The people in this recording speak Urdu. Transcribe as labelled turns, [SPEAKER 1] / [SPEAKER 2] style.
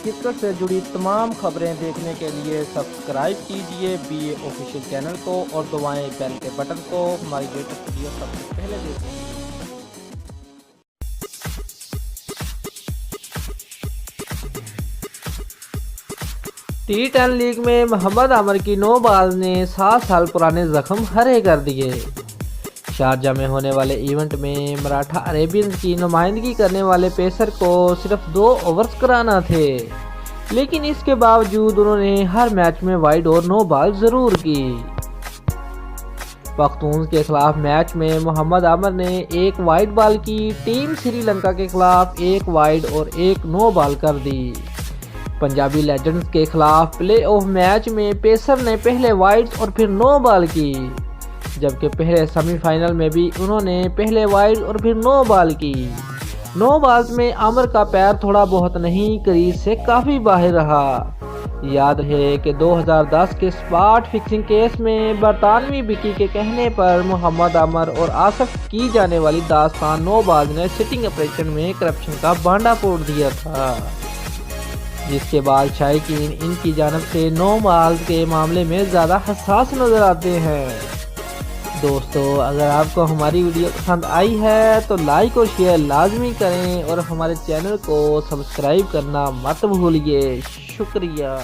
[SPEAKER 1] کرکٹ سے جڑی تمام خبریں دیکھنے کے لیے سبسکرائب کیجئے BA آفیشیل چینل کو اور دبائیں بیل کے بٹن کو۔ ہماری لیٹسٹ ویڈیو سب سے پہلے دیکھیں۔ T10 لیگ میں محمد عامر کی 9 باز نے 7 سال پرانے زخم ہرے کر دیے۔ شارجہ میں ہونے والے ایونٹ میں مراٹھا عربینز کی نمائندگی کرنے والے پیسر کو صرف 2 اوورز کرانا تھے، لیکن اس کے باوجود انہوں نے ہر میچ میں وائڈ اور 9 بال ضرور کی۔ پختونز کے خلاف میچ میں محمد عامر نے 1 وائڈ بال کی، ٹیم سری لنکا کے خلاف 1 وائڈ اور 1 نو بال کر دی۔ پنجابی لیجنڈز کے خلاف پلے آف میچ میں پیسر نے پہلے وائڈز اور پھر 9 بال کی، جبکہ پہلے سیمی فائنل میں بھی انہوں نے پہلے وائڈ اور پھر 9 بال کی۔ 9 بالز میں عامر کا پیر تھوڑا بہت نہیں، کریز سے کافی باہر رہا۔ یاد ہے کہ 2010 کے سپاٹ فکسنگ کیس میں برطانوی وکی کے کہنے پر محمد عامر اور آصف کی جانے والی داستان 9 باز نے سٹنگ آپریشن میں کرپشن کا بانڈا پھوڑ دیا تھا، جس کے بعد شائقین ان کی جانب سے 9 بالز کے معاملے میں زیادہ حساس نظر آتے ہیں۔ دوستو، اگر آپ کو ہماری ویڈیو پسند آئی ہے تو لائک اور شیئر لازمی کریں اور ہمارے چینل کو سبسکرائب کرنا مت بھولیے۔ شکریہ۔